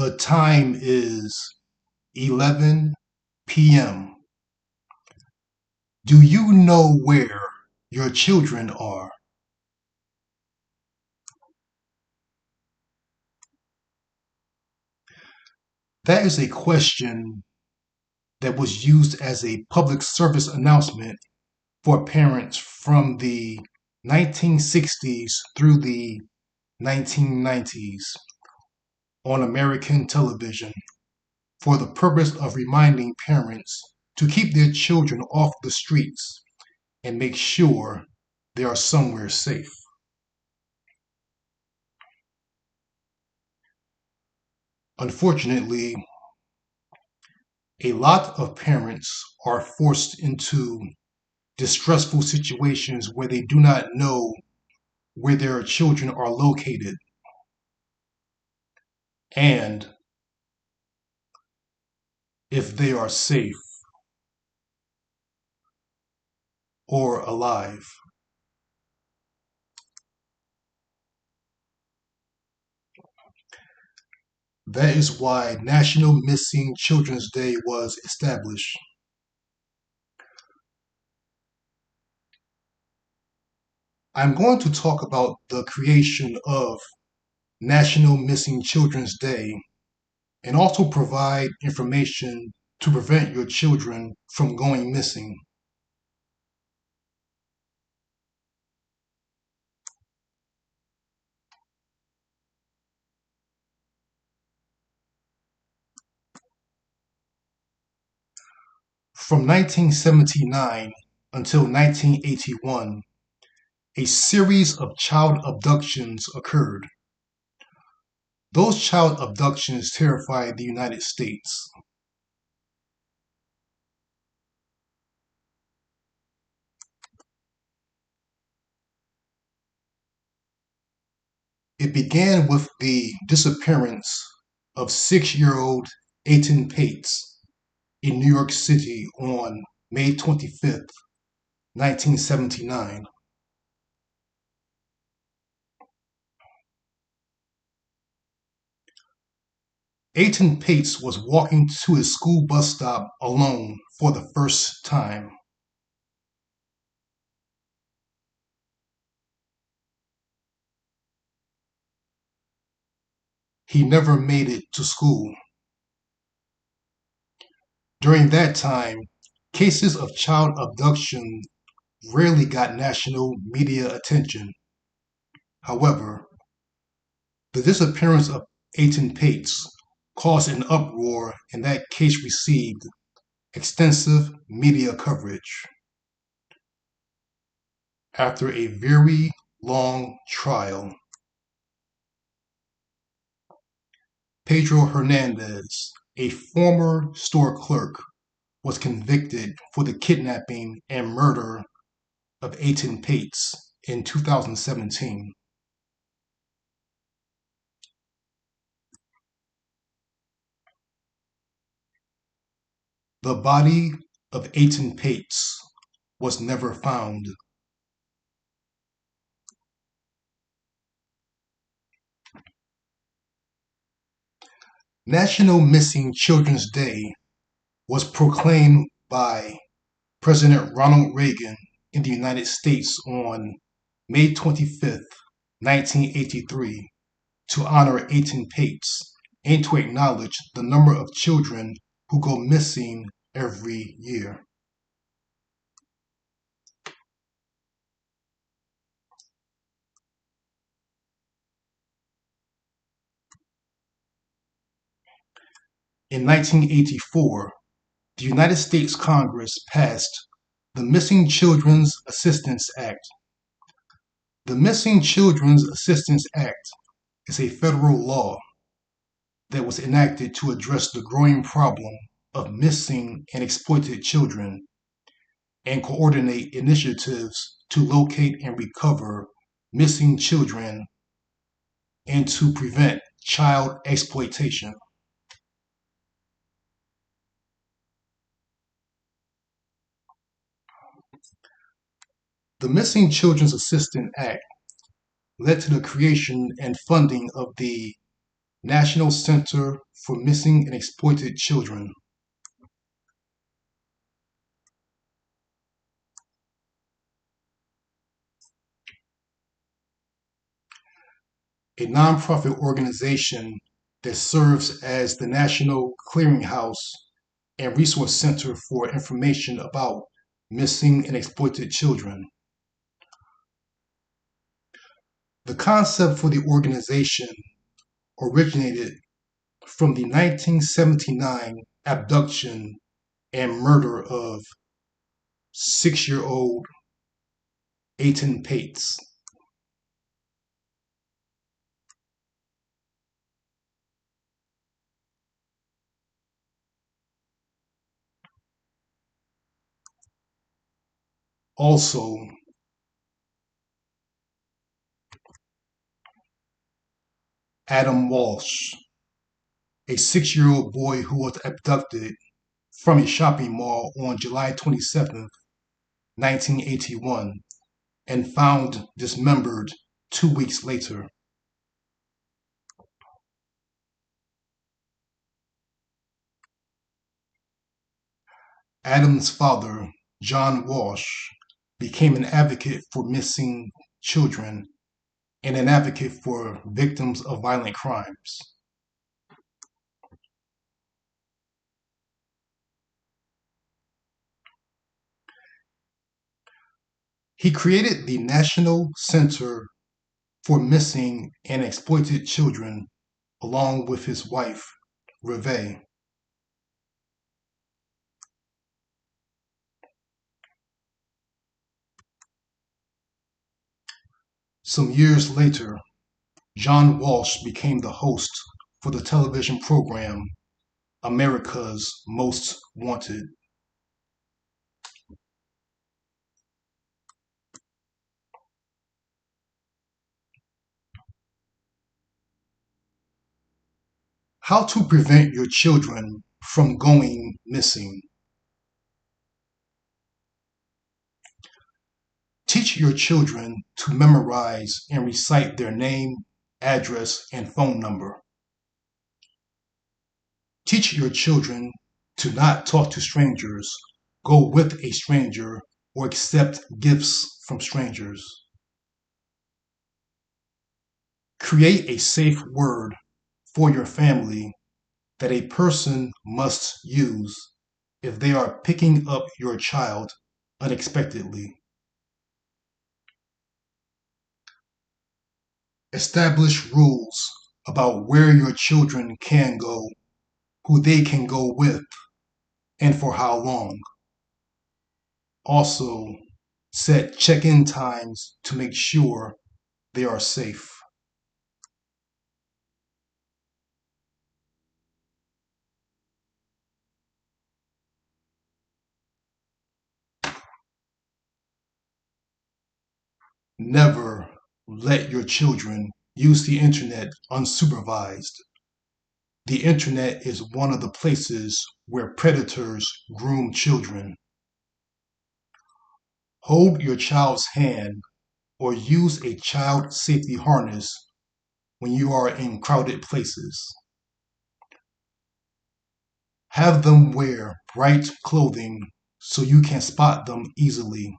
The time is 11 p.m. Do you know where your children are? That is a question that was used as a public service announcement for parents from the 1960s through the 1990s on American television for the purpose of reminding parents to keep their children off the streets and make sure they are somewhere safe. Unfortunately, a lot of parents are forced into distressful situations where they do not know where their children are located and if they are safe or alive. That is why National Missing Children's Day was established. I'm going to talk about the creation of National Missing Children's Day and also provide information to prevent your children from going missing. From 1979 until 1981, a series of child abductions occurred. Those child abductions terrified the United States. It began with the disappearance of 6-year-old Aiden Pates in New York City on May 25th, 1979. Aiden Pates was walking to his school bus stop alone for the first time. He never made it to school. During that time, cases of child abduction rarely got national media attention. However, the disappearance of Aiden Pates caused an uproar and that case received extensive media coverage. After a very long trial, Pedro Hernandez, a former store clerk, was convicted for the kidnapping and murder of Aiden Pates in 2017. The body of Aiden Pates was never found. National Missing Children's Day was proclaimed by President Ronald Reagan in the United States on May 25th, 1983, to honor Aiden Pates and to acknowledge the number of children who go missing every year. In 1984, the United States Congress passed the Missing Children's Assistance Act. The Missing Children's Assistance Act is a federal law that was enacted to address the growing problem of missing and exploited children and coordinate initiatives to locate and recover missing children and to prevent child exploitation. The Missing Children's Assistance Act led to the creation and funding of the National Center for Missing and Exploited Children. A nonprofit organization that serves as the National Clearinghouse and Resource Center for information about missing and exploited children. The concept for the organization originated from the 1979 abduction and murder of 6-year-old Aiden Pates. Also, Adam Walsh, a 6-year-old boy who was abducted from a shopping mall on July 27, 1981, and found dismembered 2 weeks later. Adam's father, John Walsh, became an advocate for missing children and an advocate for victims of violent crimes. He created the National Center for Missing and Exploited Children along with his wife, Reve. Some years later, John Walsh became the host for the television program America's Most Wanted. How to prevent your children from going missing. Teach your children to memorize and recite their name, address, and phone number. Teach your children to not talk to strangers, go with a stranger, or accept gifts from strangers. Create a safe word for your family that a person must use if they are picking up your child unexpectedly. Establish rules about where your children can go, who they can go with, and for how long. Also, set check-in times to make sure they are safe. Never let your children use the internet unsupervised. The internet is one of the places where predators groom children. Hold your child's hand or use a child safety harness when you are in crowded places. Have them wear bright clothing so you can spot them easily.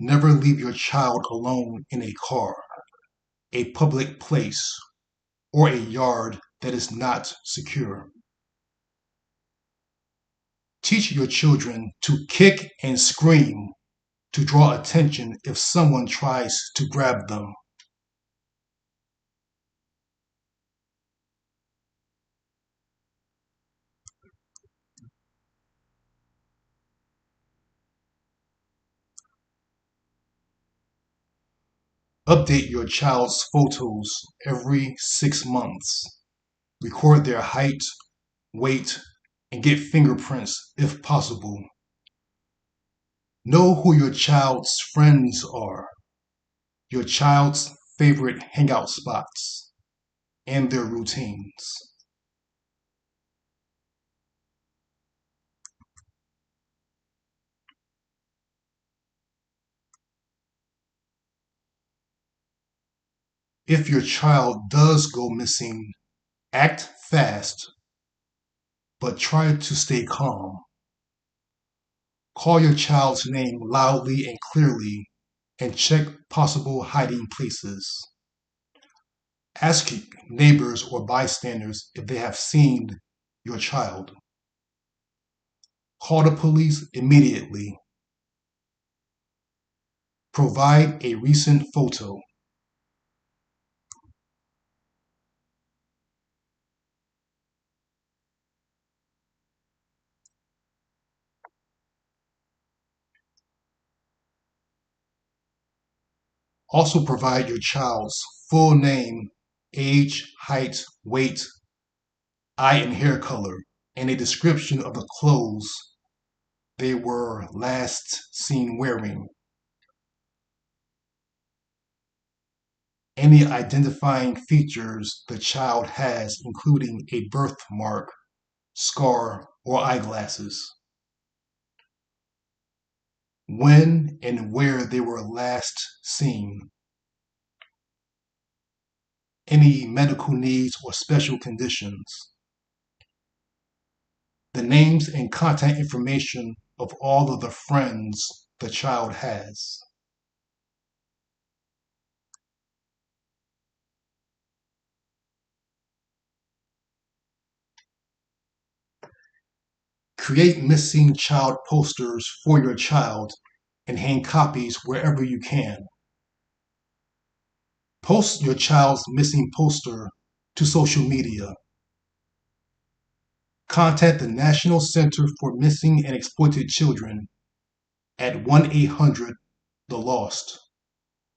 Never leave your child alone in a car, a public place, or a yard that is not secure. Teach your children to kick and scream to draw attention if someone tries to grab them. Update your child's photos every 6 months. Record their height, weight, and get fingerprints if possible. Know who your child's friends are, your child's favorite hangout spots, and their routines. If your child does go missing, act fast, but try to stay calm. Call your child's name loudly and clearly and check possible hiding places. Ask neighbors or bystanders if they have seen your child. Call the police immediately. Provide a recent photo. Also provide your child's full name, age, height, weight, eye and hair color, and a description of the clothes they were last seen wearing. Any identifying features the child has, including a birthmark, scar, or eyeglasses. When and where they were last seen. Any medical needs or special conditions. The names and contact information of all of the friends the child has. Create missing child posters for your child and hang copies wherever you can. Post your child's missing poster to social media. Contact the National Center for Missing and Exploited Children at 1-800 The Lost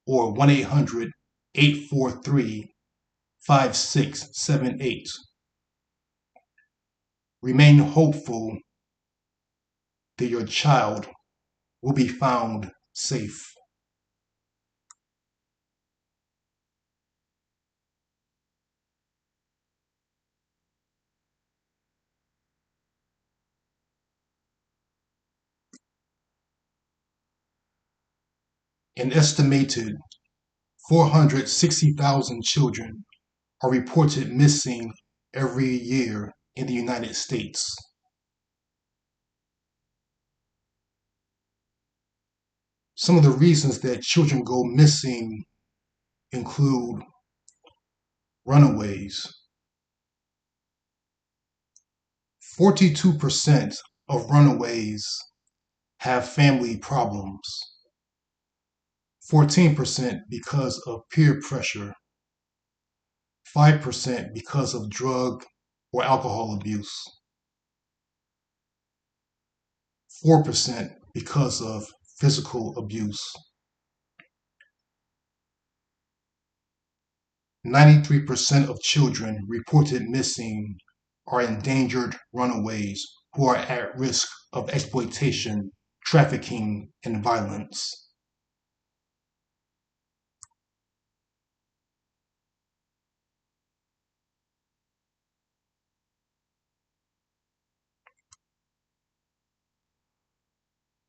or 1-800-843-5678. Remain hopeful that your child will be found safe. An estimated 460,000 children are reported missing every year in the United States. Some of the reasons that children go missing include runaways. 42% of runaways have family problems. 14% because of peer pressure. 5% because of drug or alcohol abuse. 4% because of physical abuse. 93% of children reported missing are endangered runaways who are at risk of exploitation, trafficking, and violence.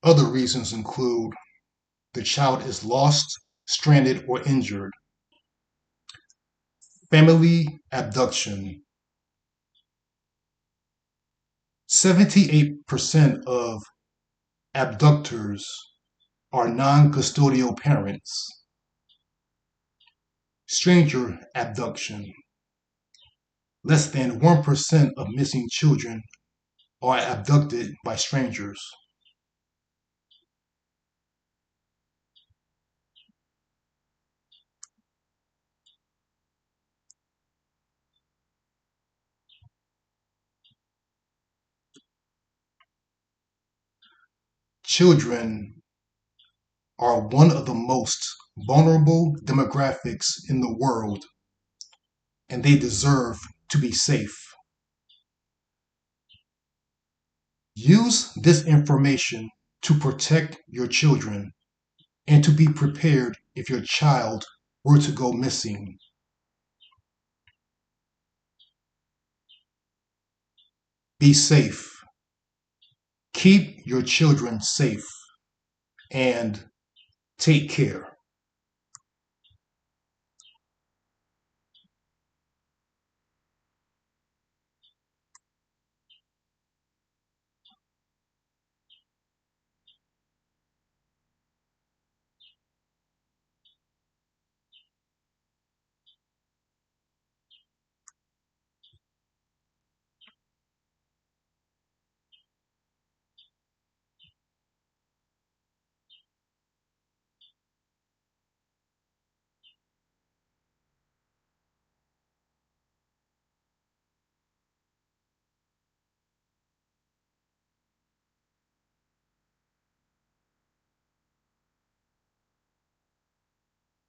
Other reasons include the child is lost, stranded, or injured. Family abduction. 78% of abductors are non-custodial parents. Stranger abduction. Less than 1% of missing children are abducted by strangers. Children are one of the most vulnerable demographics in the world, and they deserve to be safe. Use this information to protect your children and to be prepared if your child were to go missing. Be safe. Keep your children safe and take care.